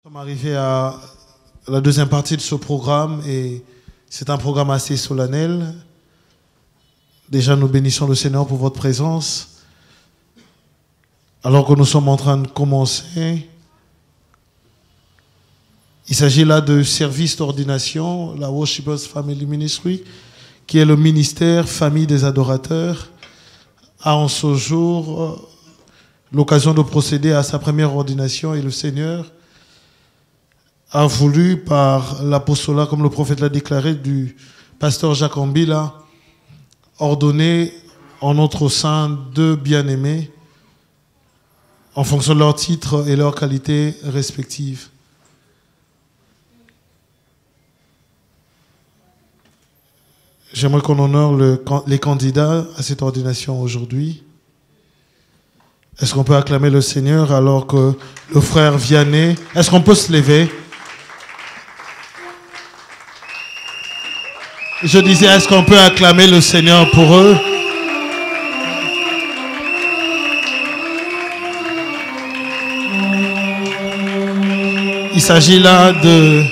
Nous sommes arrivés à la deuxième partie de ce programme et c'est un programme assez solennel. Déjà, nous bénissons le Seigneur pour votre présence. Alors que nous sommes en train de commencer, il s'agit là de service d'ordination, la Worshipers Family Ministry, qui est le ministère Famille des Adorateurs, a en ce jour l'occasion de procéder à sa première ordination et le Seigneur a voulu, par l'apostolat, comme le prophète l'a déclaré, du pasteur Jacques Ambila, ordonner en notre sein deux bien-aimés en fonction de leur titre et leurs qualités respectives. J'aimerais qu'on honore les candidats à cette ordination aujourd'hui. Est-ce qu'on peut acclamer le Seigneur alors que le frère Vianney... Est-ce qu'on peut se lever? Je disais, est-ce qu'on peut acclamer le Seigneur pour eux? Il s'agit là de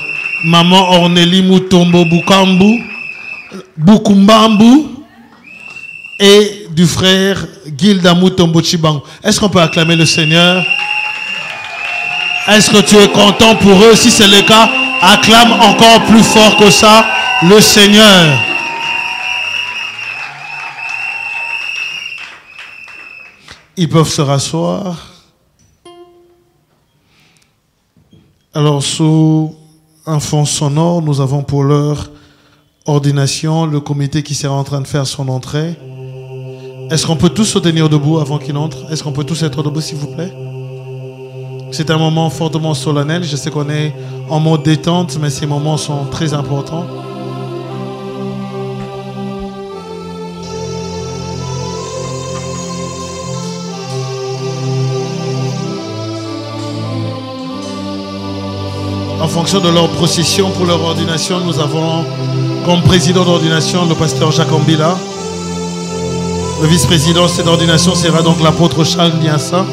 Maman Ornélie Mutombo Bukumbambu et du frère Gilda Mutombo Chibangu. Est-ce qu'on peut acclamer le Seigneur? Est-ce que tu es content pour eux? Si c'est le cas, acclame encore plus fort que ça le Seigneur. Ils peuvent se rasseoir. Alors, sous un fond sonore, nous avons pour leur ordination le comité qui sera en train de faire son entrée. Est-ce qu'on peut tous se tenir debout avant qu'il entre? Est-ce qu'on peut tous être debout, s'il vous plaît? C'est un moment fortement solennel. Je sais qu'on est en mode détente, mais ces moments sont très importants. En fonction de leur procession pour leur ordination, nous avons comme président d'ordination le pasteur Jacques Ambila. Le vice-président de cette ordination sera donc l'apôtre Charles Niassa,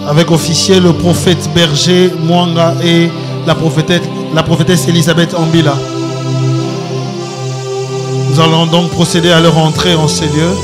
avec officier le prophète Berger Mwanga et la prophétesse Elisabeth Ambila. Nous allons donc procéder à leur entrée en ces lieux.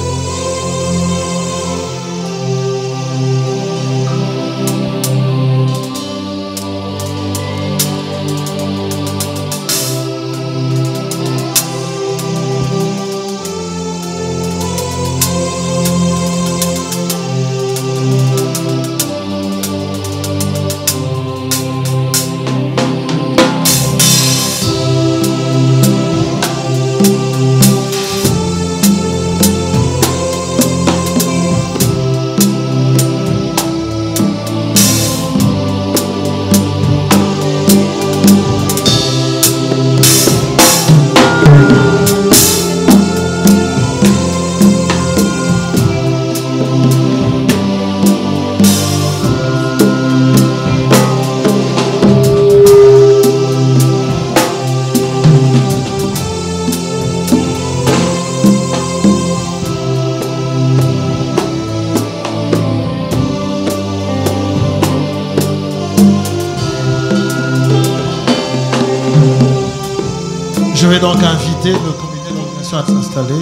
Je vais donc inviter le comité d'organisation à s'installer.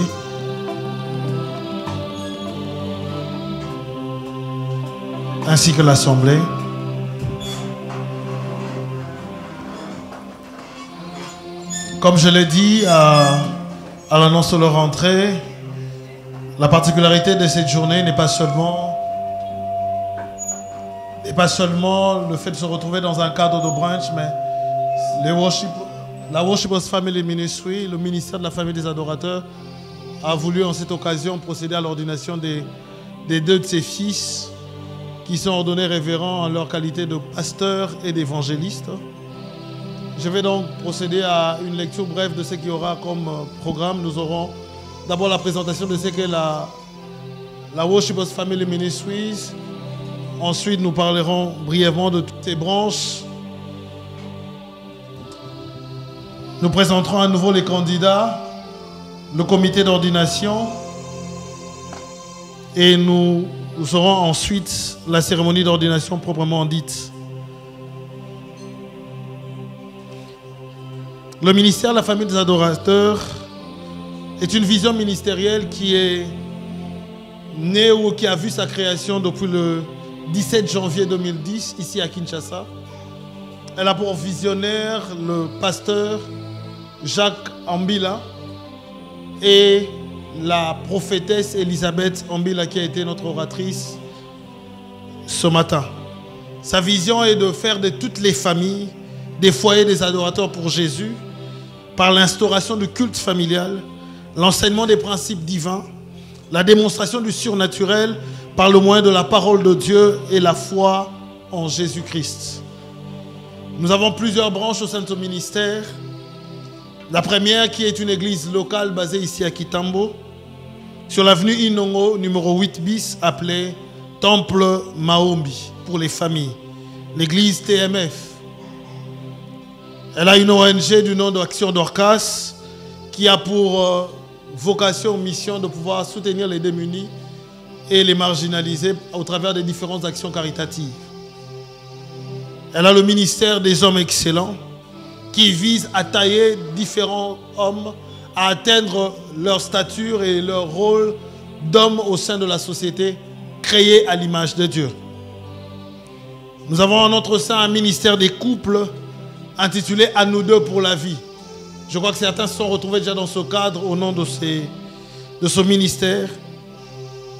Ainsi que l'Assemblée. Comme je l'ai dit à l'annonce de leur entrée, la particularité de cette journée n'est pas seulement le fait de se retrouver dans un cadre de brunch, mais la Worshipers Family Ministry, le ministère de la famille des adorateurs, a voulu en cette occasion procéder à l'ordination des deux de ses fils qui sont ordonnés révérends en leur qualité de pasteur et d'évangéliste. Je vais donc procéder à une lecture brève de ce qu'il y aura comme programme. Nous aurons d'abord la présentation de ce qu'est la Worshipers Family Ministries. Ensuite, nous parlerons brièvement de toutes ces branches. Nous présenterons à nouveau les candidats, le comité d'ordination et nous aurons ensuite la cérémonie d'ordination proprement dite. Le ministère de la famille des adorateurs est une vision ministérielle qui est née ou qui a vu sa création depuis le 17 janvier 2010 ici à Kinshasa. Elle a pour visionnaire le pasteur Jacques Ambila et la prophétesse Elisabeth Ambila qui a été notre oratrice ce matin. Sa vision est de faire de toutes les familles des foyers des adorateurs pour Jésus par l'instauration du culte familial, l'enseignement des principes divins, la démonstration du surnaturel par le moyen de la parole de Dieu et la foi en Jésus-Christ. Nous avons plusieurs branches au sein de ce ministère. La première qui est une église locale basée ici à Kitambo, sur l'avenue Inongo, numéro 8 bis, appelée Temple Maombi, pour les familles. L'église TMF. Elle a une ONG du nom d'Action Dorcas qui a pour vocation, mission de pouvoir soutenir les démunis et les marginalisés au travers des différentes actions caritatives. Elle a le ministère des hommes excellents qui vise à tailler différents hommes à atteindre leur stature et leur rôle d'hommes au sein de la société créée à l'image de Dieu. Nous avons en notre sein un ministère des couples intitulé « À nous deux pour la vie ». Je crois que certains se sont retrouvés déjà dans ce cadre au nom de ce ministère.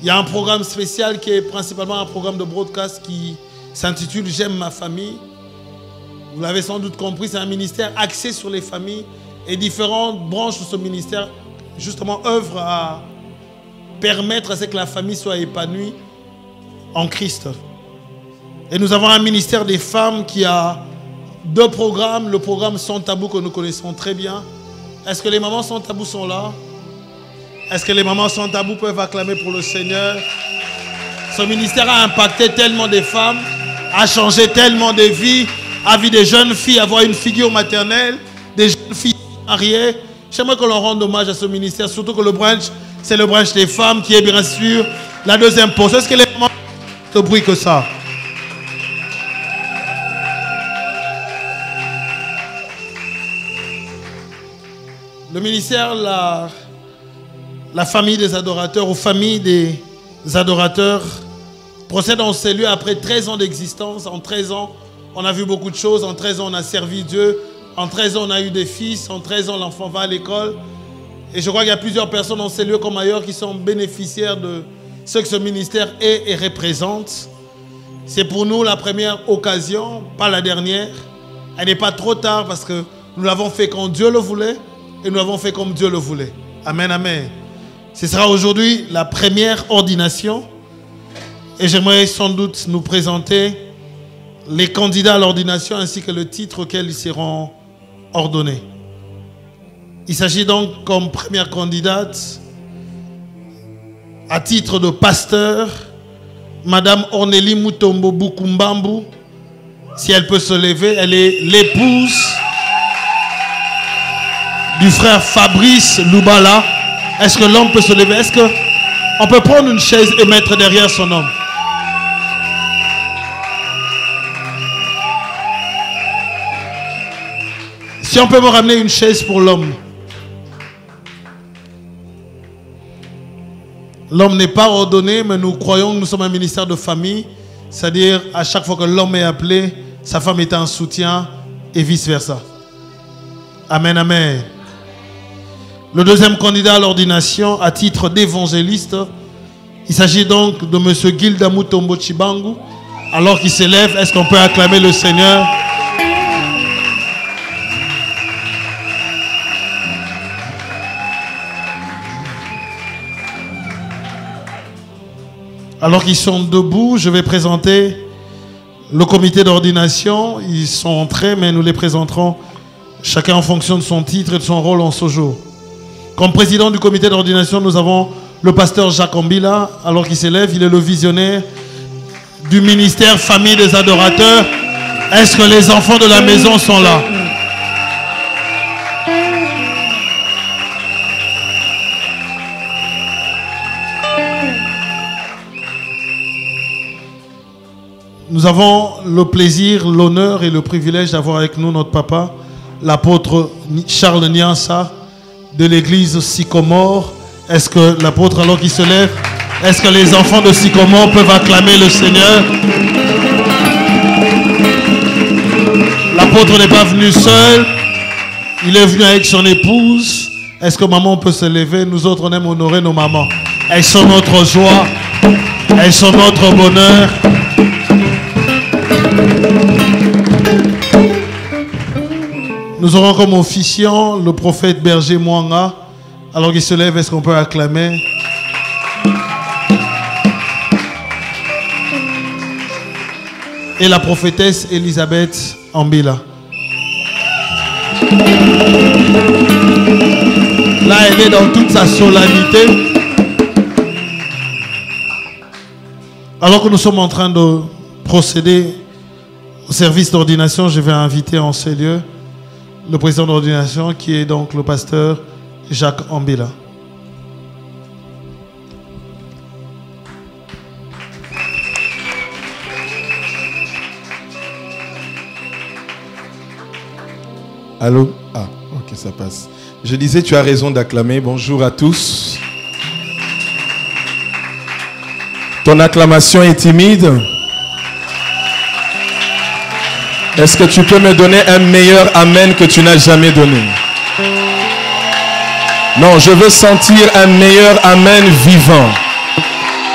Il y a un programme spécial qui est principalement un programme de broadcast qui s'intitule « J'aime ma famille ». Vous l'avez sans doute compris, c'est un ministère axé sur les familles et différentes branches de ce ministère justement œuvrent à permettre à ce que la famille soit épanouie en Christ. Et nous avons un ministère des femmes qui a deux programmes. Le programme Sans Tabou que nous connaissons très bien. Est-ce que les mamans Sans Tabou sont là? Est-ce que les mamans Sans Tabou peuvent acclamer pour le Seigneur? Ce ministère a impacté tellement de femmes, a changé tellement de vies, a vu des jeunes filles avoir une figure maternelle, des jeunes filles mariées. J'aimerais que l'on rende hommage à ce ministère, surtout que le branch, c'est le branch des femmes qui est bien sûr la deuxième pause. Est-ce que les mamans ont de bruit que ça? Le ministère, la famille des adorateurs ou famille des adorateurs procède en ces lieux après 13 ans d'existence. En 13 ans, on a vu beaucoup de choses. En 13 ans, on a servi Dieu. En 13 ans, on a eu des fils. En 13 ans, l'enfant va à l'école. Et je crois qu'il y a plusieurs personnes dans ces lieux comme ailleurs qui sont bénéficiaires de ce que ce ministère est et représente. C'est pour nous la première occasion, pas la dernière. Elle n'est pas trop tard parce que nous l'avons fait quand Dieu le voulait et nous l'avons fait comme Dieu le voulait. Amen, amen. Ce sera aujourd'hui la première ordination et j'aimerais sans doute nous présenter les candidats à l'ordination ainsi que le titre auquel ils seront ordonnés. Il s'agit donc comme première candidate à titre de pasteur Madame Ornélie Mutombo Bukumbambu. Si elle peut se lever, elle est l'épouse du frère Fabrice Loubala. Est-ce que l'homme peut se lever? Est-ce qu'on peut prendre une chaise et mettre derrière son homme? Si on peut me ramener une chaise pour l'homme. L'homme n'est pas ordonné, mais nous croyons que nous sommes un ministère de famille. C'est-à-dire, à chaque fois que l'homme est appelé, sa femme est en soutien et vice-versa. Amen, amen. Le deuxième candidat à l'ordination, à titre d'évangéliste, il s'agit donc de M. Gilda Mutombo Chibangu. Alors qu'il s'élève, est-ce qu'on peut acclamer le Seigneur? Alors qu'ils sont debout, je vais présenter le comité d'ordination. Ils sont entrés, mais nous les présenterons chacun en fonction de son titre et de son rôle en ce jour. Comme président du comité d'ordination, nous avons le pasteur Jacques Ambila. Alors qu'il s'élève, il est le visionnaire du ministère Famille des adorateurs. Est-ce que les enfants de la maison sont là? Nous avons le plaisir, l'honneur et le privilège d'avoir avec nous notre papa, l'apôtre Charles Niansa de l'église Sycomore. Est-ce que l'apôtre, alors qu'il se lève, est-ce que les enfants de Sycomore peuvent acclamer le Seigneur? L'apôtre n'est pas venu seul, il est venu avec son épouse. Est-ce que maman peut se lever? Nous autres, on aime honorer nos mamans. Elles sont notre joie, elles sont notre bonheur. Nous aurons comme officiant le prophète Berger Mwanga. Alors qu'il se lève, est-ce qu'on peut acclamer? Et la prophétesse Elisabeth Ambila. Là, elle est dans toute sa solennité. Alors que nous sommes en train de procéder au service d'ordination, je vais inviter en ces lieux le président d'ordination qui est donc le pasteur Jacques Ambila. Allô? Ah, ok, ça passe. Je disais, tu as raison d'acclamer. Bonjour à tous. Ton acclamation est timide. Est-ce que tu peux me donner un meilleur amen que tu n'as jamais donné? Non, je veux sentir un meilleur amen vivant.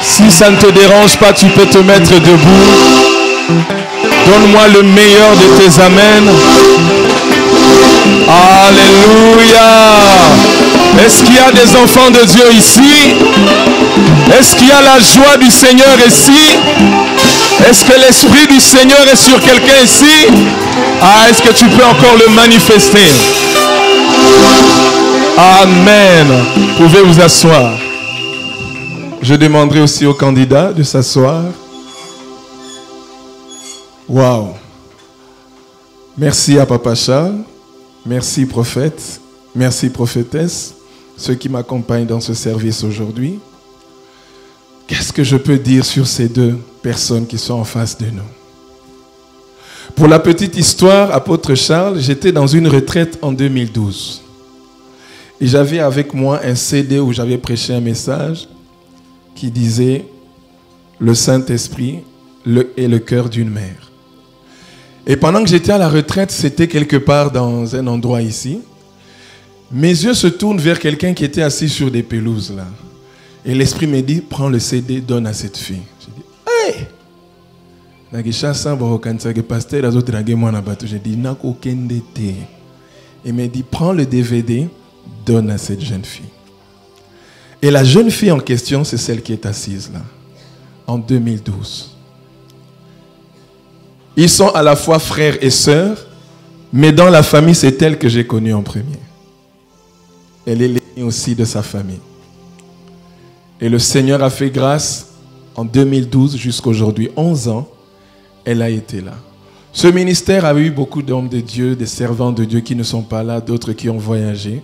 Si ça ne te dérange pas, tu peux te mettre debout. Donne-moi le meilleur de tes amens. Alléluia. Est-ce qu'il y a des enfants de Dieu ici? Est-ce qu'il y a la joie du Seigneur ici? Est-ce que l'Esprit du Seigneur est sur quelqu'un ici? Ah, est-ce que tu peux encore le manifester? Amen. Vous pouvez vous asseoir. Je demanderai aussi aux candidats de s'asseoir. Waouh. Merci à Papa Charles. Merci prophète. Merci prophétesse. Ceux qui m'accompagnent dans ce service aujourd'hui. Qu'est-ce que je peux dire sur ces deux personnes qui sont en face de nous? Pour la petite histoire, apôtre Charles, j'étais dans une retraite en 2012. Et j'avais avec moi un CD où j'avais prêché un message qui disait « Le Saint-Esprit est le cœur d'une mère ». Et pendant que j'étais à la retraite, c'était quelque part dans un endroit ici. Mes yeux se tournent vers quelqu'un qui était assis sur des pelouses là. Et l'Esprit me dit, prends le CD, donne à cette fille. J'ai dit, hey! J'ai dit, il me dit, prends le DVD, donne à cette jeune fille. Et la jeune fille en question, c'est celle qui est assise là, en 2012. Ils sont à la fois frères et sœurs, mais dans la famille, c'est elle que j'ai connue en premier. Elle est l'aînée aussi de sa famille. Et le Seigneur a fait grâce en 2012 jusqu'à aujourd'hui, 11 ans, elle a été là. Ce ministère a eu beaucoup d'hommes de Dieu, des servants de Dieu qui ne sont pas là, d'autres qui ont voyagé.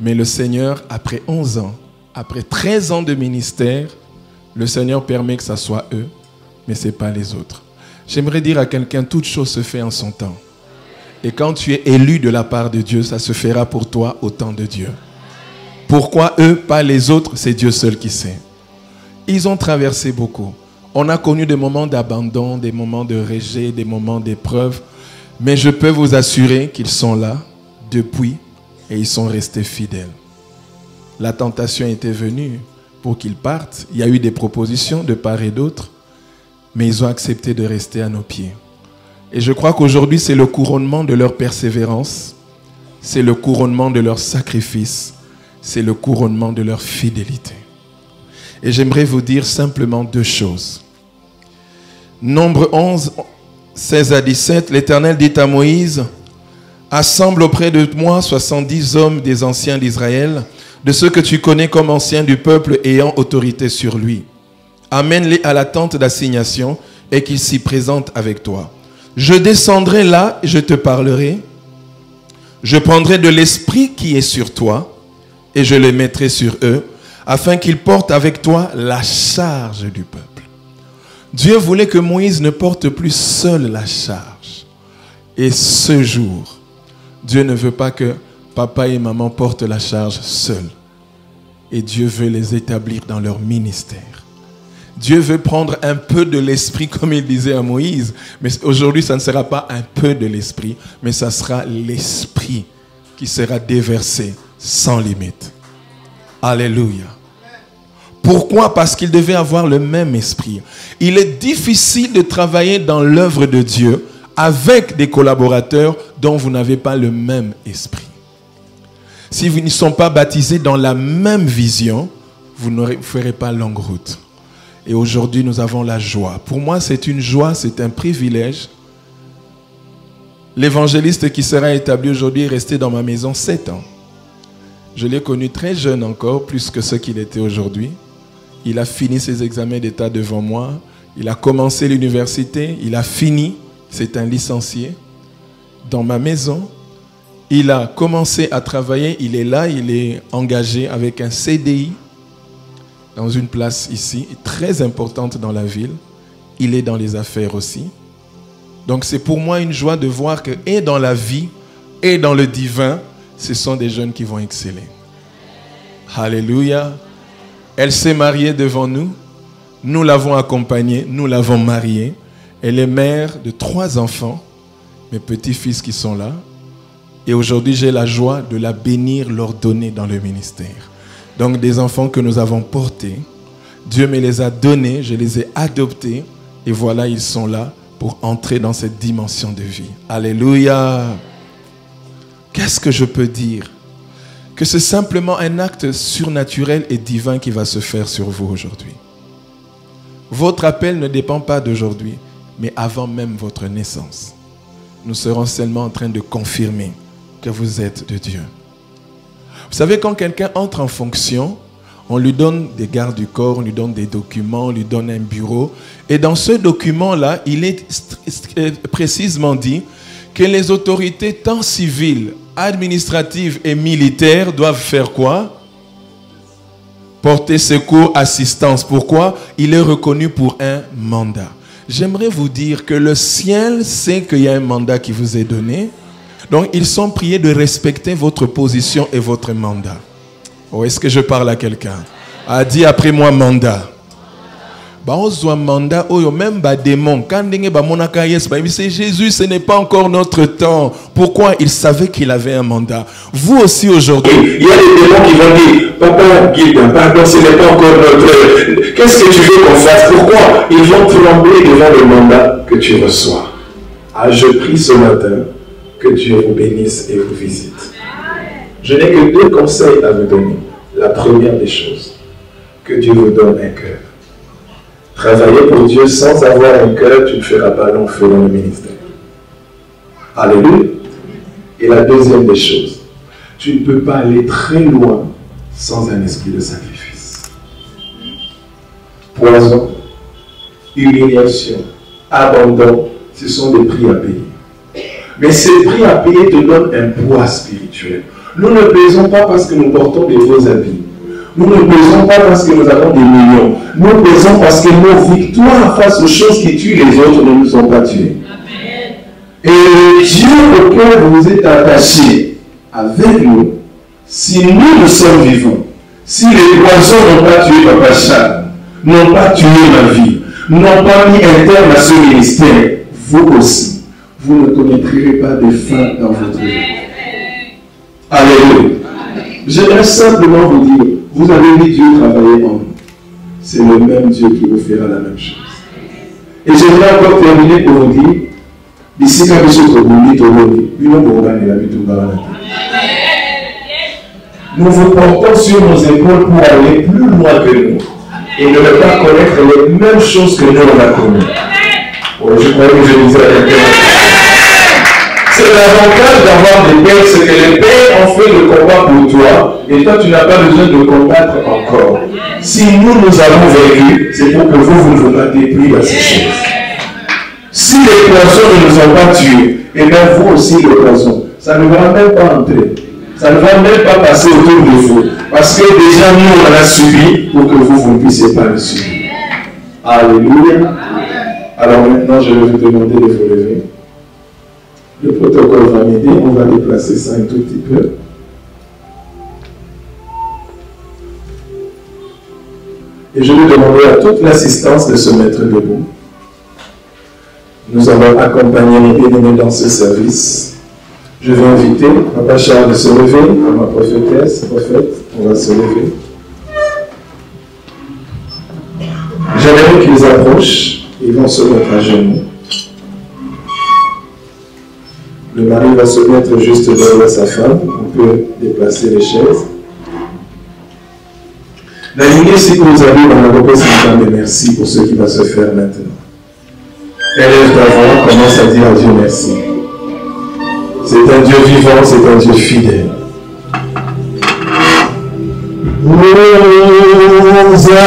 Mais le Seigneur, après 11 ans, après 13 ans de ministère, le Seigneur permet que ce soit eux, mais ce n'est pas les autres. J'aimerais dire à quelqu'un, toute chose se fait en son temps. Et quand tu es élu de la part de Dieu, ça se fera pour toi au temps de Dieu. Pourquoi eux, pas les autres, c'est Dieu seul qui sait. Ils ont traversé beaucoup. On a connu des moments d'abandon, des moments de rejet, des moments d'épreuve. Mais je peux vous assurer qu'ils sont là depuis et ils sont restés fidèles. La tentation était venue pour qu'ils partent. Il y a eu des propositions de part et d'autre. Mais ils ont accepté de rester à nos pieds. Et je crois qu'aujourd'hui, c'est le couronnement de leur persévérance. C'est le couronnement de leur sacrifice. C'est le couronnement de leur fidélité. Et j'aimerais vous dire simplement deux choses. Nombre 11, 16 à 17, l'Éternel dit à Moïse, « Assemble auprès de moi 70 hommes des anciens d'Israël, de ceux que tu connais comme anciens du peuple ayant autorité sur lui. Amène-les à la tente d'assignation et qu'ils s'y présentent avec toi. Je descendrai là et je te parlerai. Je prendrai de l'esprit qui est sur toi et je le mettrai sur eux, afin qu'ils portent avec toi la charge du peuple. » Dieu voulait que Moïse ne porte plus seul la charge. Et ce jour, Dieu ne veut pas que papa et maman portent la charge seuls. Et Dieu veut les établir dans leur ministère. Dieu veut prendre un peu de l'esprit, comme il disait à Moïse. Mais aujourd'hui, ça ne sera pas un peu de l'esprit, mais ça sera l'esprit qui sera déversé sans limite. Alléluia. Pourquoi? Parce qu'ils devaient avoir le même esprit. Il est difficile de travailler dans l'œuvre de Dieu avec des collaborateurs dont vous n'avez pas le même esprit. Si vous ne sont pas baptisés dans la même vision, vous ne ferez pas longue route. Et aujourd'hui, nous avons la joie. Pour moi, c'est une joie, c'est un privilège. L'évangéliste qui sera établi aujourd'hui est resté dans ma maison 7 ans. Je l'ai connu très jeune encore, plus que ce qu'il était aujourd'hui. Il a fini ses examens d'État devant moi. Il a commencé l'université. Il a fini. C'est un licencié. Dans ma maison, il a commencé à travailler. Il est là. Il est engagé avec un CDI dans une place ici, très importante dans la ville. Il est dans les affaires aussi. Donc c'est pour moi une joie de voir que, et dans la vie, et dans le divin, ce sont des jeunes qui vont exceller. Alléluia. Elle s'est mariée devant nous. Nous l'avons accompagnée, nous l'avons mariée. Elle est mère de 3 enfants, mes petits-fils qui sont là. Et aujourd'hui, j'ai la joie de la bénir, leur donner dans le ministère. Donc des enfants que nous avons portés, Dieu me les a donnés, je les ai adoptés. Et voilà, ils sont là pour entrer dans cette dimension de vie. Alléluia. Qu'est-ce que je peux dire? Que c'est simplement un acte surnaturel et divin qui va se faire sur vous aujourd'hui. Votre appel ne dépend pas d'aujourd'hui, mais avant même votre naissance. Nous serons seulement en train de confirmer que vous êtes de Dieu. Vous savez, quand quelqu'un entre en fonction, on lui donne des gardes du corps, on lui donne des documents, on lui donne un bureau. Et dans ce document-là, il est précisément dit que les autorités, tant civiles, administratives et militaires, doivent faire quoi? Porter secours, assistance. Pourquoi? Il est reconnu pour un mandat. J'aimerais vous dire que le ciel sait qu'il y a un mandat qui vous est donné. Donc, ils sont priés de respecter votre position et votre mandat. Oh, est-ce que je parle à quelqu'un? A dit après moi mandat. Mandat, même démon. Quand c'est Jésus, ce n'est pas encore notre temps. Pourquoi? Il savait qu'il avait un mandat. Vous aussi aujourd'hui, il y a des démons qui vont dire, papa, guide, pardon, ce n'est pas encore notre temps. Qu'est-ce que tu veux qu'on fasse? Pourquoi? Ils vont trembler devant le mandat que tu reçois. Ah, je prie ce matin que Dieu vous bénisse et vous visite. Je n'ai que 2 conseils à vous donner. La première des choses, que Dieu vous donne un cœur. Travailler pour Dieu sans avoir un cœur, tu ne feras pas long feu dans le ministère. Alléluia. Et la deuxième des choses, tu ne peux pas aller très loin sans un esprit de sacrifice. Poison, humiliation, abandon, ce sont des prix à payer. Mais ces prix à payer te donnent un poids spirituel. Nous ne pesons pas parce que nous portons des beaux habits. Nous ne pesons pas parce que nous avons des millions. Nous pesons parce que nos victoires face aux choses qui tuent les autres ne nous ont pas tués. Amen. Et Dieu auquel vous êtes attachés avec nous, si nous sommes vivants, si les poisons n'ont pas tué Papa Charles, n'ont pas tué ma vie, n'ont pas mis un terme à ce ministère, vous aussi, vous ne connaîtrez pas de fin dans votre vie. Alléluia. J'aimerais simplement vous dire, vous avez vu Dieu travailler en nous. C'est le même Dieu qui vous fera la même chose. Et j'aimerais encore terminer pour vous dire, d'ici quand nous vous portons sur nos épaules pour aller plus loin que nous et ne pas connaître les mêmes choses que nous on a connues. Ouais, je croyais que je disais à quelqu'un. C'est l'avantage d'avoir des pères, c'est que les pères ont fait le combat pour toi et toi tu n'as pas besoin de combattre encore. Si nous avons vécu, c'est pour que vous ne vous battez plus à ces choses. Si les poissons ne nous ont pas tués, et bien vous aussi les poissons, ça ne va même pas entrer. Ça ne va même pas passer autour de vous. Parce que déjà nous on l'a subi pour que vous ne puissiez pas le subir. Alléluia. Alors maintenant je vais vous demander de vous lever. Le protocole va m'aider. On va déplacer ça un tout petit peu. Et je vais demander à toute l'assistance de se mettre debout. Nous allons accompagner les bien-aimés dans ce service. Je vais inviter Papa Charles de se lever, ma prophétesse, prophète, on va se lever. J'aimerais qu'ils approchent, ils vont se mettre à genoux. Le mari va se mettre juste derrière sa femme, on peut déplacer les chaises. La lignée, si vous avez dans la représentation de merci pour ce qui va se faire maintenant. Élève ta voix, commence à dire à Dieu merci. C'est un Dieu vivant, c'est un Dieu fidèle. Hosanna,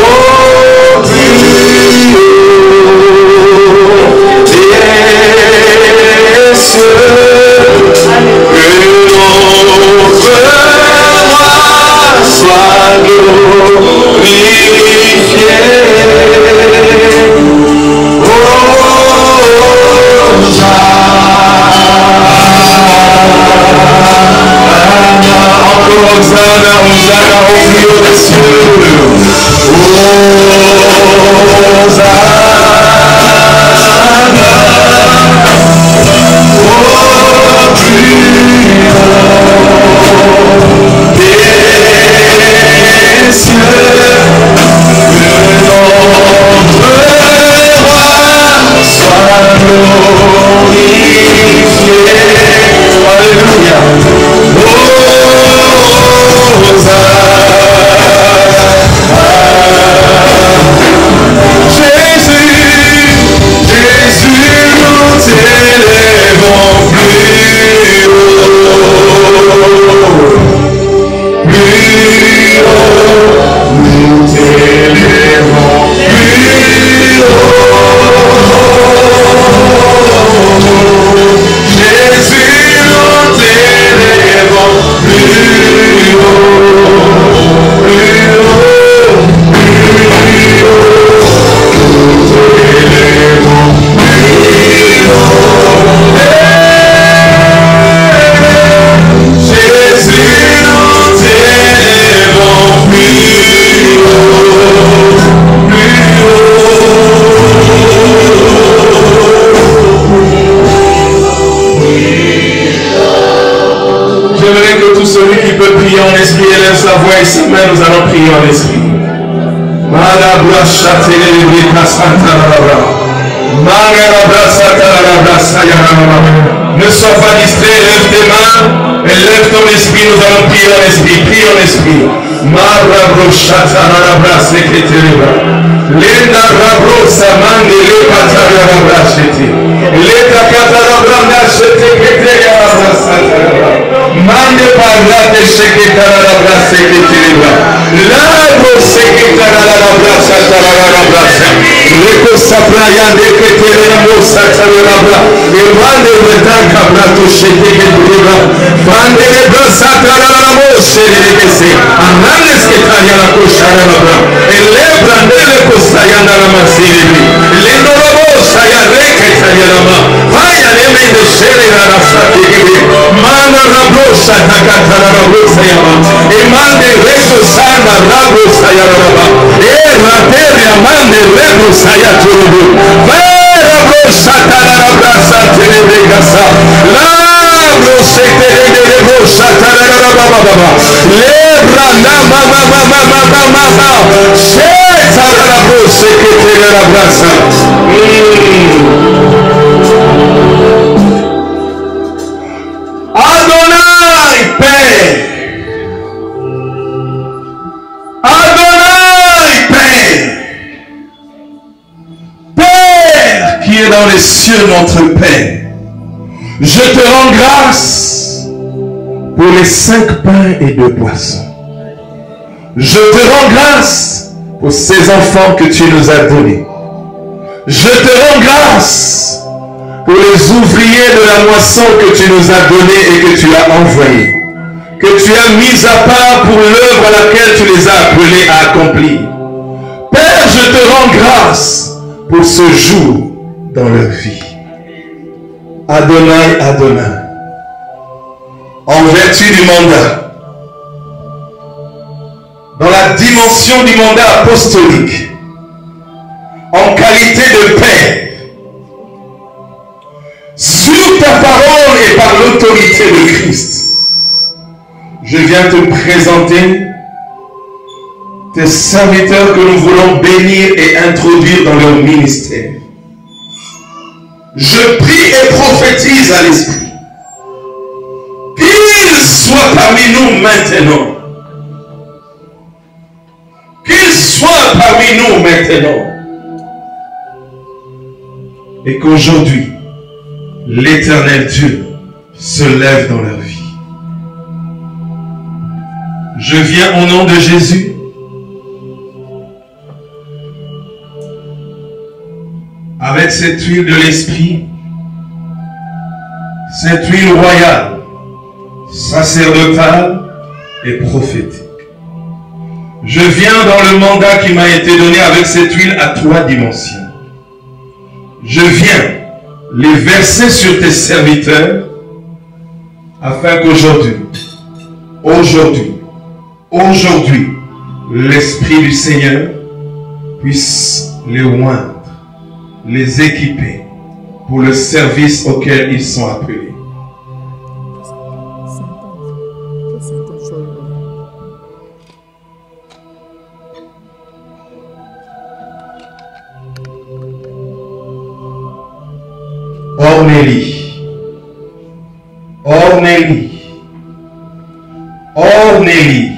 oh prions Jésus, que notre roi soit glorifié. Nous allons prier en esprit. Ne sois pas distrait, lève tes mains et lève ton esprit. Nous allons prier en esprit. Prie en esprit. Lenda rabrosa mande le patara rabrasheti. Leta katara brandasheti keteya rabrasata. Mande parlate sheketara rabraseti. Labo seketara rabrasata rabrasa. Leko sapraya de ketera mosata rabra. Irmande vedanka brato sheketera. Bande le brasata rabose rekese. Ananes ketaya la koshara rabra. Elebrandele sayana la masiri le norobo sayare que sayama vaya neme de shere la rasati que mana rabo sataka la rabo sayama e mande reso sana rabo sayaraba e rateria mande rebo sayaturubu vaya rabo satana la rasati de gasa la rabo sekere de rebo satana la baba le branda mama c'est que tu la grâce. Adonai, Père. Adonai. dans les cieux, notre Père, je te rends grâce pour les 5 pains et 2 poissons. Je te rends grâce pour ces enfants que tu nous as donnés. Je te rends grâce pour les ouvriers de la moisson que tu nous as donnés et que tu as envoyés, que tu as mis à part pour l'œuvre à laquelle tu les as appelés à accomplir. Père, je te rends grâce pour ce jour dans leur vie. Adonai, Adonai, en vertu du mandat, dans la dimension du mandat apostolique, en qualité de Père, sur ta parole et par l'autorité de Christ, je viens te présenter tes serviteurs que nous voulons bénir et introduire dans leur ministère. Je prie et prophétise à l'Esprit qu'il soit parmi nous maintenant. Qu'il soit parmi nous maintenant. Et qu'aujourd'hui, l'Éternel Dieu se lève dans leur vie. Je viens au nom de Jésus avec cette huile de l'Esprit, cette huile royale, sacerdotale et prophétique. Je viens dans le mandat qui m'a été donné avec cette huile à 3 dimensions. Je viens les verser sur tes serviteurs afin qu'aujourd'hui, l'Esprit du Seigneur puisse les oindre, les équiper pour le service auquel ils sont appelés. Ornélie,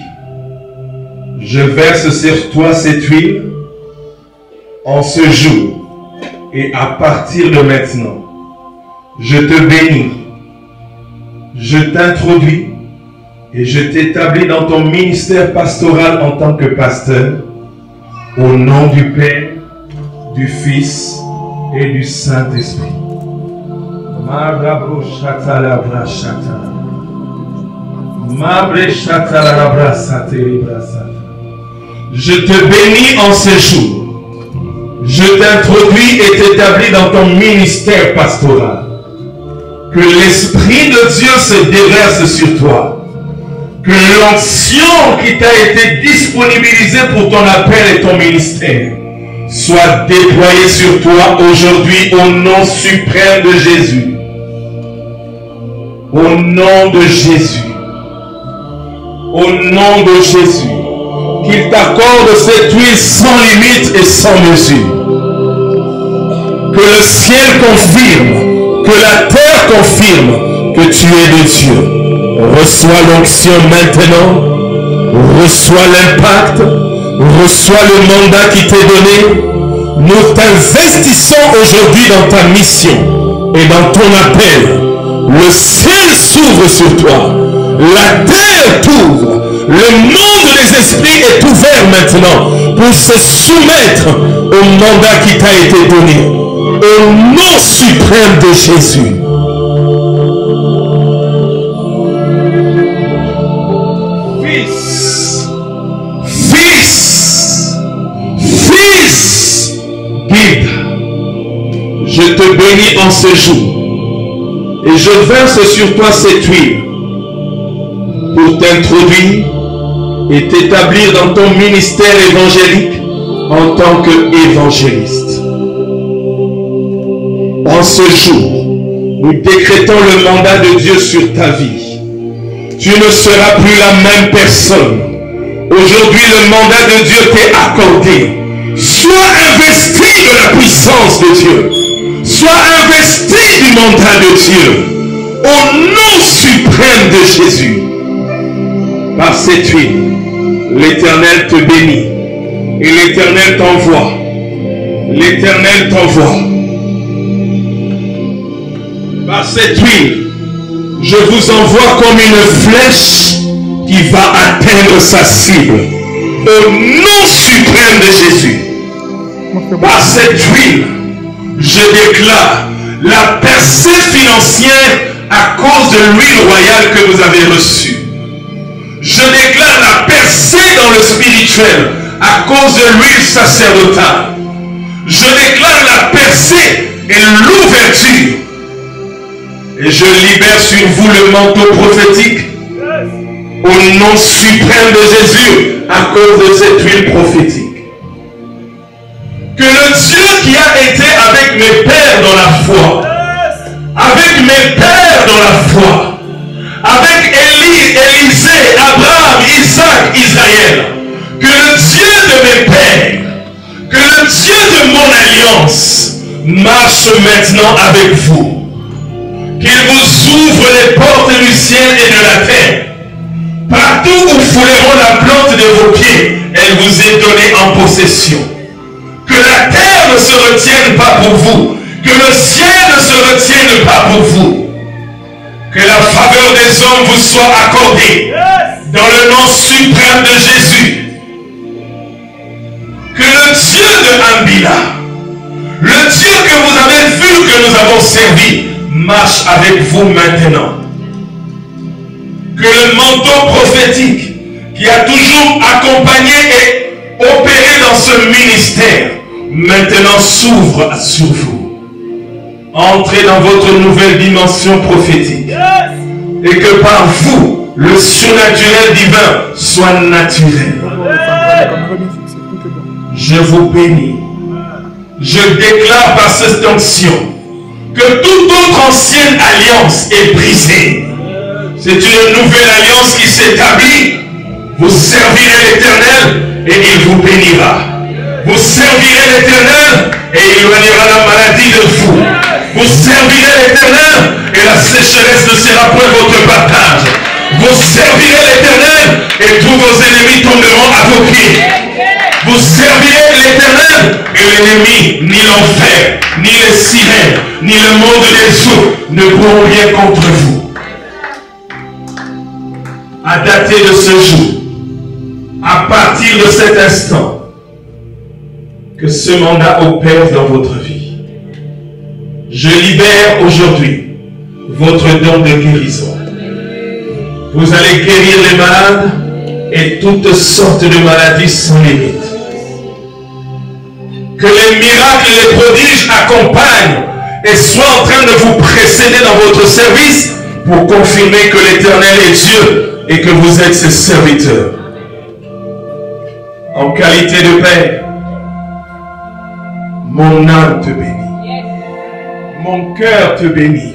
je verse sur toi cette huile en ce jour et à partir de maintenant, je te bénis, je t'introduis et je t'établis dans ton ministère pastoral en tant que pasteur au nom du Père, du Fils et du Saint-Esprit. Je te bénis en ce jour. Je t'introduis et t'établis dans ton ministère pastoral. Que l'Esprit de Dieu se déverse sur toi. Que l'onction qui t'a été disponibilisée pour ton appel et ton ministère soit déployée sur toi aujourd'hui au nom suprême de Jésus. Au nom de Jésus. Au nom de Jésus. Qu'il t'accorde cette huile sans limite et sans mesure. Que le ciel confirme, que la terre confirme que tu es de Dieu. Reçois l'onction maintenant. Reçois l'impact. Reçois le mandat qui t'est donné. Nous t'investissons aujourd'hui dans ta mission et dans ton appel. Le ciel s'ouvre sur toi. La terre t'ouvre. Le monde des esprits est ouvert maintenant pour se soumettre au mandat qui t'a été donné. Au nom suprême de Jésus. Fils, guide. Je te bénis en ce jour. Et je verse sur toi cette huile pour t'introduire et t'établir dans ton ministère évangélique en tant qu'évangéliste. En ce jour, nous décrétons le mandat de Dieu sur ta vie. Tu ne seras plus la même personne. Aujourd'hui, le mandat de Dieu t'est accordé. Sois investi de la puissance de Dieu. Sois investi du mandat de Dieu. Au nom suprême de Jésus. Par cette huile, l'Éternel te bénit. Et l'Éternel t'envoie. L'Éternel t'envoie. par cette huile, je vous envoie comme une flèche qui va atteindre sa cible. Au nom suprême de Jésus, par cette huile, je déclare la percée financière à cause de l'huile royale que vous avez reçue. Je déclare la percée dans le spirituel à cause de l'huile sacerdotale. Je déclare la percée et l'ouverture. Et je libère sur vous le manteau prophétique au nom suprême de Jésus à cause de cette huile prophétique. Que le Dieu qui a été avec mes pères dans la foi, avec mes pères dans la foi, avec Élie, Élisée, Abraham, Isaac, Israël, que le Dieu de mes pères, que le Dieu de mon alliance marche maintenant avec vous. Qu'il vous ouvre les portes du ciel et de la terre. Partout où fouleront la plante de vos pieds, elle vous est donnée en possession. Que la terre ne se retienne pas pour vous. Que le ciel ne se retienne pas pour vous. Que la faveur des hommes vous soit accordée. Dans le nom suprême de Jésus. Que le Dieu de Ambila, le Dieu que vous avez vu, que nous avons servi, marche avec vous maintenant. Que le manteau prophétique qui a toujours accompagné et opéré dans ce ministère, maintenant s'ouvre sur vous. Entrez dans votre nouvelle dimension prophétique. Et que par vous, le surnaturel divin soit naturel. Je vous bénis. Je déclare par cette onction que toute autre ancienne alliance est brisée. C'est une nouvelle alliance qui s'établit. Vous servirez l'Éternel et il vous bénira. Vous servirez l'Éternel et il éloignera la maladie de vous. Vous servirez l'Éternel et la sécheresse ne sera point votre partage. Vous servirez l'Éternel et tous vos ennemis tomberont à vos pieds. Vous servirez l'Éternel et l'ennemi, ni l'enfer, ni les sirènes, ni le monde des eaux ne pourront rien contre vous. À dater de ce jour, à partir de cet instant, que ce mandat opère dans votre vie. Je libère aujourd'hui votre don de guérison. Vous allez guérir les malades et toutes sortes de maladies sans limite. Que les miracles et les prodiges accompagnent et soient en train de vous précéder dans votre service pour confirmer que l'Éternel est Dieu et que vous êtes ses serviteurs. En qualité de Père, mon âme te bénit. Mon cœur te bénit.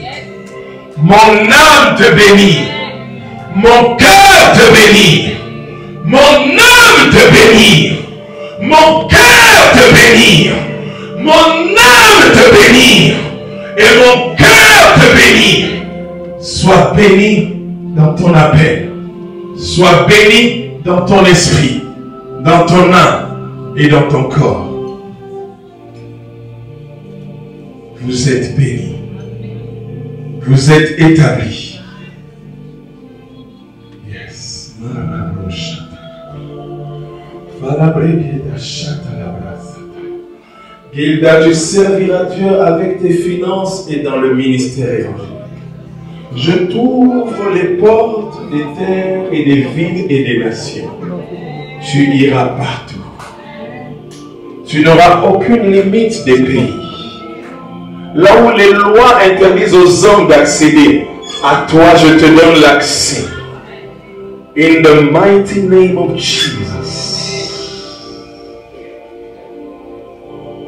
Mon âme te bénit. Mon cœur te bénit. Mon âme te bénit. Mon cœur te bénit. Mon âme te bénit. Et mon cœur te bénit. Sois béni dans ton appel. Sois béni dans ton esprit, dans ton âme et dans ton corps. Vous êtes béni. Vous êtes établi. Yes. Gilda, tu serviras Dieu avec tes finances et dans le ministère évangélique. Je t'ouvre les portes des terres et des villes et des nations. Tu iras partout. Tu n'auras aucune limite des pays. Là où les lois interdisent aux hommes d'accéder, à toi je te donne l'accès. In the mighty name of Jesus.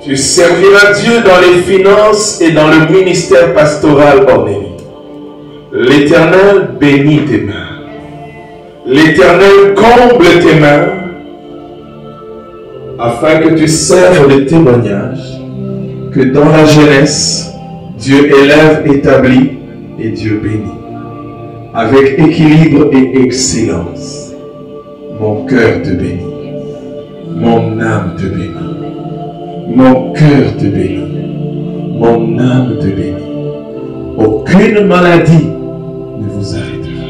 Tu serviras Dieu dans les finances et dans le ministère pastoral ordonné. L'Éternel bénit tes mains. L'Éternel comble tes mains afin que tu serves de témoignage que dans la jeunesse, Dieu élève, établit et Dieu bénit. Avec équilibre et excellence, mon cœur te bénit. Mon âme te bénit. Mon cœur te bénit. Mon âme te bénit. Au Aucune maladie ne vous arrêtera.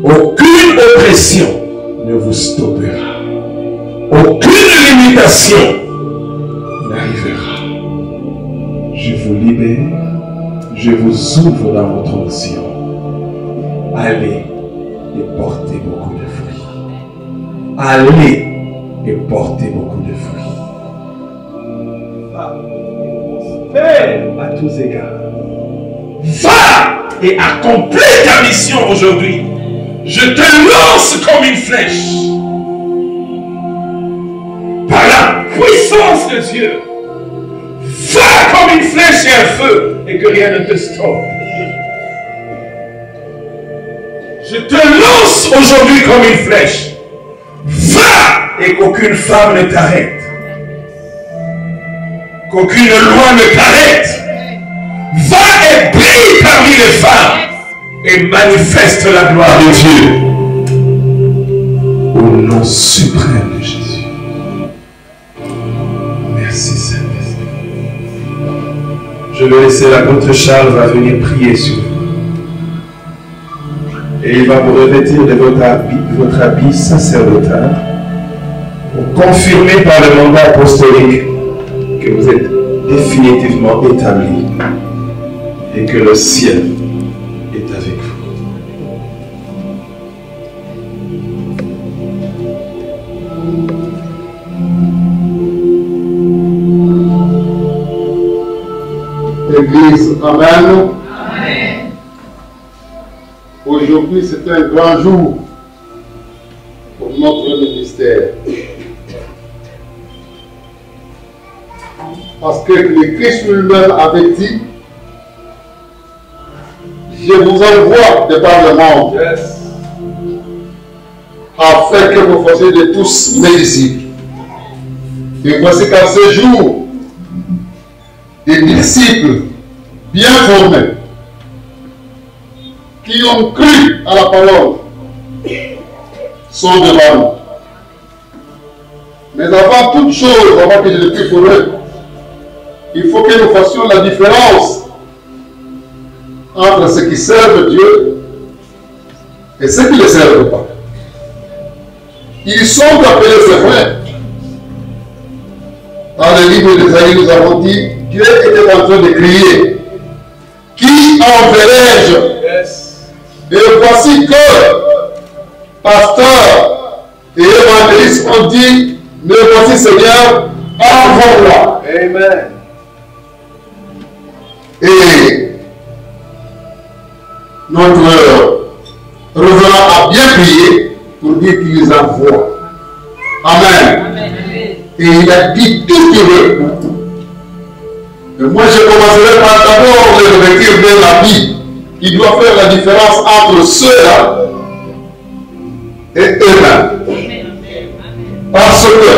Aucune oppression ne vous stoppera. Aucune limitation n'arrivera. Je vous libère. Je vous ouvre dans votre onction. Allez et portez beaucoup de fruits. Allez et portez beaucoup de fruits. Père, à tous égards. Va et accomplis ta mission aujourd'hui. Je te lance comme une flèche. Par la puissance de Dieu. Va comme une flèche et un feu et que rien ne te stoppe. Je te lance aujourd'hui comme une flèche. Va et qu'aucune femme ne t'arrête. Qu'aucune loi ne t'arrête. Va et brille parmi les femmes et manifeste la gloire de Dieu. Au nom suprême de Jésus. Merci Saint-Esprit. Je vais laisser l'apôtre Charles va venir prier sur vous. Et il va vous revêtir de votre habit sacerdotal pour confirmer par le mandat apostolique que vous êtes définitivement établi et que le ciel est avec vous. Église, amen. Aujourd'hui, c'est un grand jour pour notre ministère. Parce que le Christ lui-même avait dit, je vous envoie de par le monde, afin que vous fassiez de tous mes disciples. Et voici qu'en ce jour, des disciples bien formés, qui ont cru à la parole, sont devant nous. Mais avant toute chose, avant que je le prie pour eux, il faut que nous fassions la différence entre ceux qui servent Dieu et ceux qui ne le servent pas. Ils sont appelés, c'est vrai. Dans le livre d'Ésaïe, nous avons dit, Dieu était en train de crier, qui enverrai-je? Et voici que pasteur et évangéliste ont dit, mais voici Seigneur, envoie-moi. Amen. Et notre revenant a bien prié pour dire qu'il les envoie. Amen. Amen. Et il a dit tout heureux. Et moi je commencerai par d'abord le revêtir de l'habit qui doit faire la différence entre ceux-là et eux-mêmes. Parce que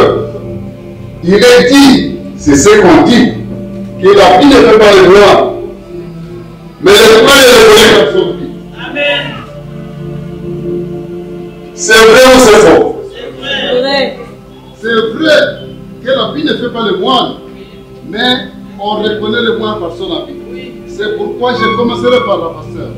il est dit, c'est ce qu'on dit, que la vie ne fait pas le blanc, mais le blanc est le blanc dans son vie. Amen. C'est vrai ou c'est faux? C'est vrai. C'est vrai que la vie ne fait pas le moine, mais on reconnaît le moine par son habit. C'est pourquoi je commencerai par la pasteur.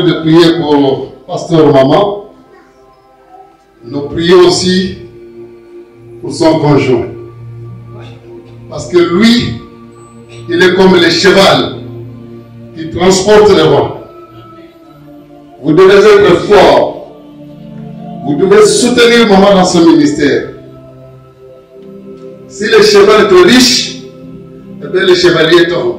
train de prier pour Pasteur Maman, nous prions aussi pour son conjoint. Parce que lui, il est comme le cheval qui transporte le vent. Vous devez être fort. Vous devez soutenir maman dans ce ministère. Si le cheval est riche, eh bien le chevalier tombe.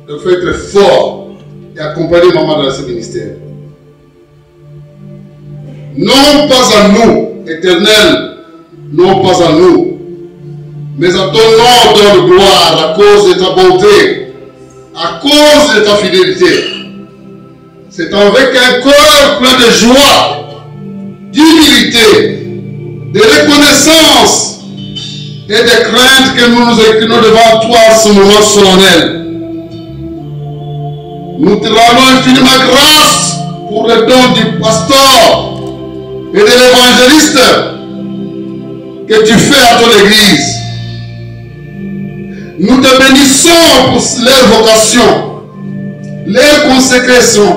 Il faut être fort et accompagner maman dans ce ministère. Non pas à nous, Éternel, non pas à nous, mais à ton nom donne gloire à cause de ta bonté, à cause de ta fidélité. C'est avec un cœur plein de joie, d'humilité, de reconnaissance et de crainte que nous nous inclinons devant toi à ce moment solennel. Nous te rendons infiniment grâce pour le don du pasteur et de l'évangéliste que tu fais à ton église. Nous te bénissons pour leur vocation, leur consécration,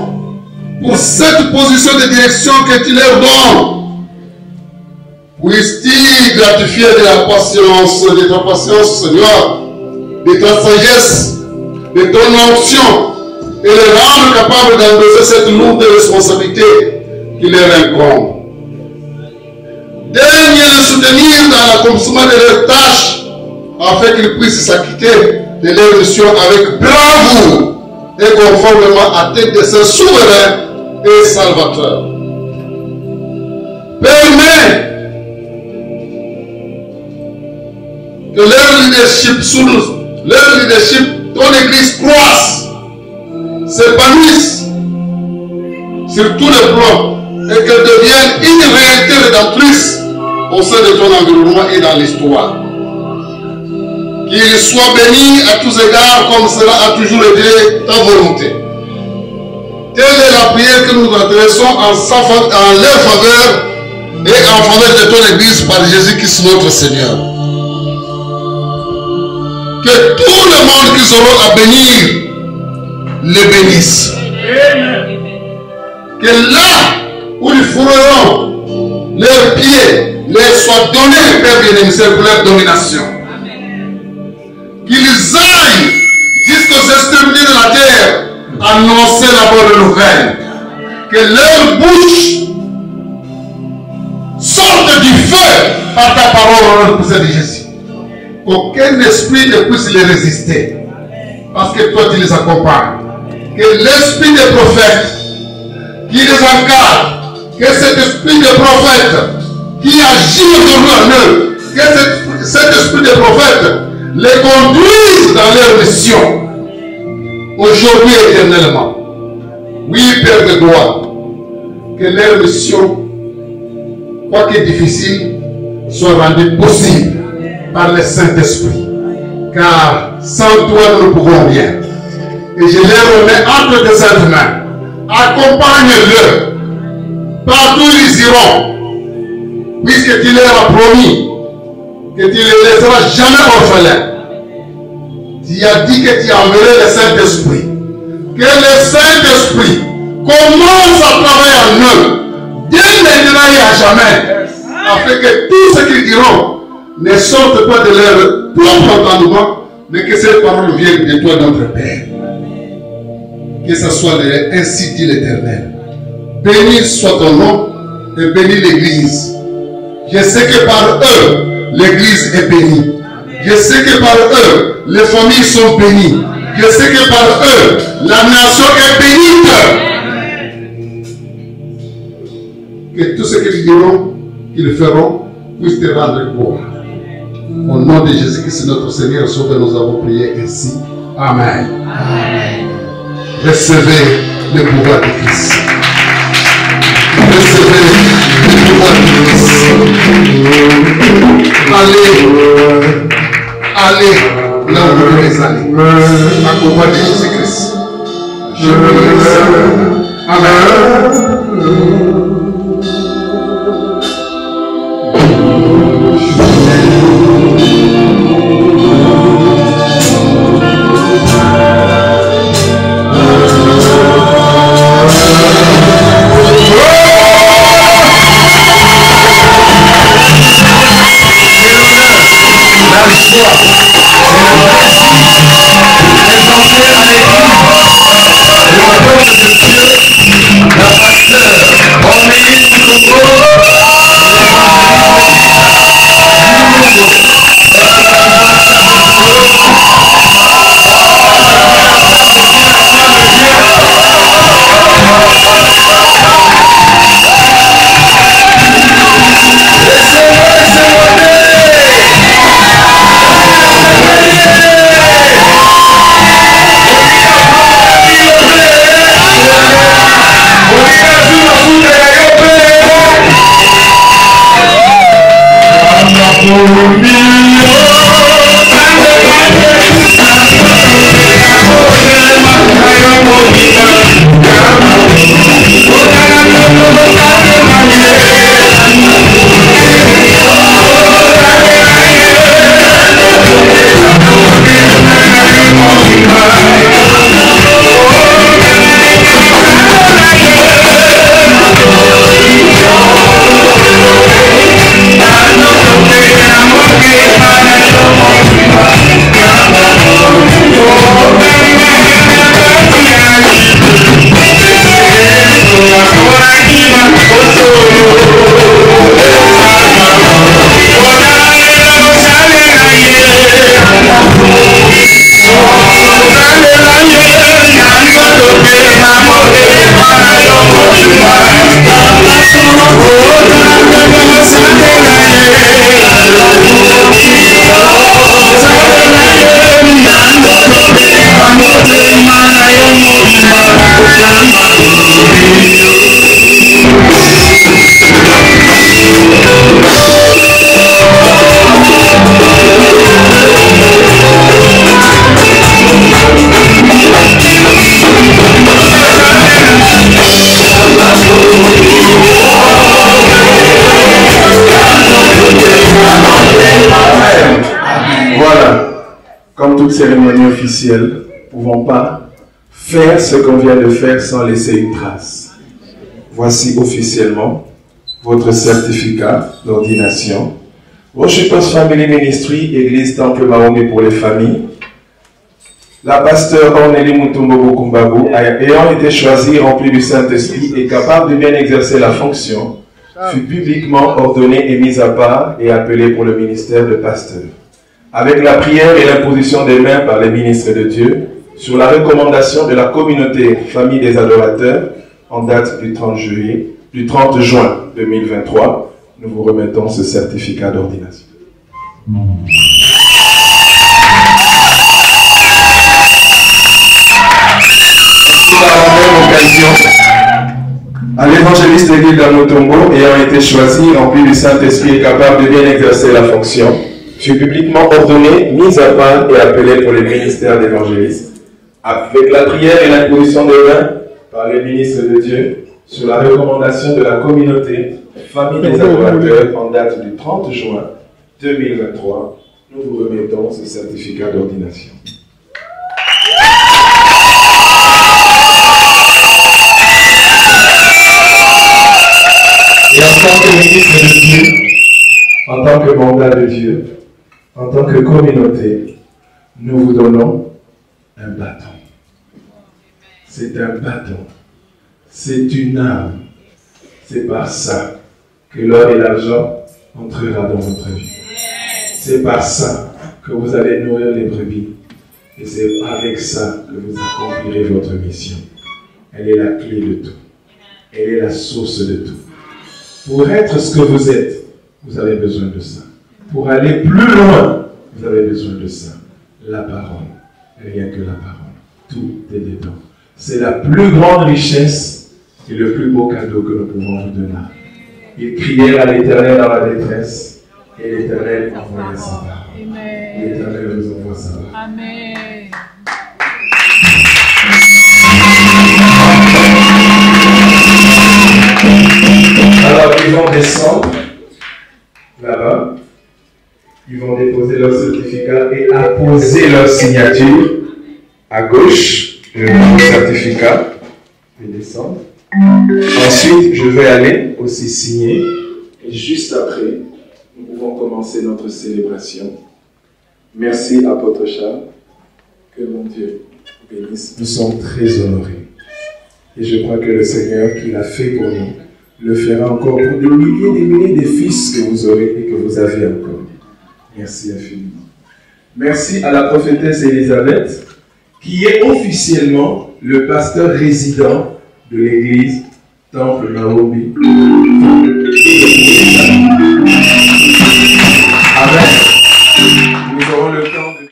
pour cette position de direction que tu leur donnes. Puisses-tu gratifier de la patience, de ta patience, Seigneur, de ta sagesse, de ton onction, et les rendre capables d'endosser cette lourde responsabilité qui leur incombe. Daigne les soutenir dans l'accomplissement de leurs tâches, afin qu'ils puissent s'acquitter de leur mission avec bravoure et conformément à tes desseins souverains et salvateurs. Permets que leur leadership, sous leur leadership, ton église croisse, s'épanouisse sur tous les plans et qu'elle devienne une réalité rédemptrice au sein de ton environnement et dans l'histoire. Qu'il soit béni à tous égards comme cela a toujours été ta volonté. Telle est la prière que nous adressons en leur faveur et en faveur de ton église par Jésus-Christ notre Seigneur. Que tout le monde qu'ils auront à bénir les bénisse. Que là où ils fourreront leurs pieds, leur soit donné, Père bien-aimé, pour leur domination. Qu'ils aillent jusqu'aux extrémités de la terre annoncer la bonne nouvelle. Que leur bouche sorte du feu par ta parole, au nom de Jésus. Qu'aucun esprit ne puisse les résister. Parce que toi tu les accompagnes. Que l'esprit des prophètes qui les encadre, que cet esprit des prophètes qui agit aujourd'hui en eux, que cet esprit des prophètes les conduise dans leur mission, aujourd'hui et éternellement. Oui, Père de gloire, que leur mission, quoique difficile, soit rendue possible par le Saint-Esprit. Car sans toi, nous ne pouvons rien. Et je les remets entre tes saintes mains. Accompagne-le partout où ils iront, puisque tu leur as promis que tu ne les laisseras jamais orphelins. Tu as dit que tu enverrais le Saint-Esprit. Que le Saint-Esprit commence à travailler en eux, dès maintenant et à jamais, afin que tout ce qu'ils diront ne sorte pas de leur propre entendement, mais que ces paroles viennent de toi, notre Père. Que ce soit ainsi dit l'Éternel. Béni soit ton nom et béni l'Église. Je sais que par eux, l'Église est bénie. Je sais que par eux, les familles sont bénies. Je sais que par eux, la nation est bénite. Que tout ce qu'ils diront, qu'ils feront, puisse te rendre gloire. Au nom de Jésus-Christ, notre Seigneur, Sauveur, nous avons prié ainsi. Amen. Amen. Recevez le pouvoir du Fils. Recevez le pouvoir du Fils. Allez là où vous devez aller. À pouvoir de Jésus-Christ. Je vous remercie. Amen. Comme toute cérémonie officielle, nous ne pouvons pas faire ce qu'on vient de faire sans laisser une trace. Voici officiellement votre certificat d'ordination. Worshipers Family Ministry, Église Temple Mahomet pour les familles. La pasteur Ornélie Mutombo Bokumbabu, ayant été choisie, remplie du Saint-Esprit et capable de bien exercer la fonction, fut publiquement ordonnée et mise à part et appelée pour le ministère de pasteur. Avec la prière et l'imposition des mains par les ministres de Dieu, sur la recommandation de la communauté Famille des Adorateurs, en date du 30 juin 2023, nous vous remettons ce certificat d'ordination. Par la même occasion, à l'évangéliste Élie Damotombo, ayant été choisi, rempli du Saint-Esprit et capable de bien exercer la fonction, fut publiquement ordonné, mis à part et appelé pour le ministère d'évangéliste, avec la prière et l'imposition des mains par les ministres de Dieu, sur la recommandation de la communauté Famille des Adorateurs en date du 30 juin 2023, nous vous remettons ce certificat d'ordination. Et en tant que ministre de Dieu, en tant que mandat de Dieu, en tant que communauté, nous vous donnons un bâton. C'est un bâton. C'est une âme. C'est par ça que l'or et l'argent entrera dans votre vie. C'est par ça que vous allez nourrir les brebis. Et c'est avec ça que vous accomplirez votre mission. Elle est la clé de tout. Elle est la source de tout. Pour être ce que vous êtes, vous avez besoin de ça. Pour aller plus loin, vous avez besoin de ça. La parole. Rien que la parole. Tout est dedans. C'est la plus grande richesse et le plus beau cadeau que nous pouvons vous donner. Ils crièrent à l'Éternel dans la détresse et l'Éternel envoya sa parole. L'Éternel nous envoie sa parole. Amen. Alors ils vont descendre là-bas. Ils vont déposer leur certificat et apposer leur signature à gauche de mon certificat. Je vais descendre. Ensuite, je vais aller aussi signer. Et juste après, nous pouvons commencer notre célébration Merci à Potocha. Que mon Dieu bénisse. Nous sommes très honorés. Et je crois que le Seigneur qui l'a fait pour nous, le fera encore pour des milliers de fils que vous aurez et que vous avez encore. Merci infiniment. Merci à la prophétesse Elisabeth, qui est officiellement le pasteur résident de l'église Temple Naomi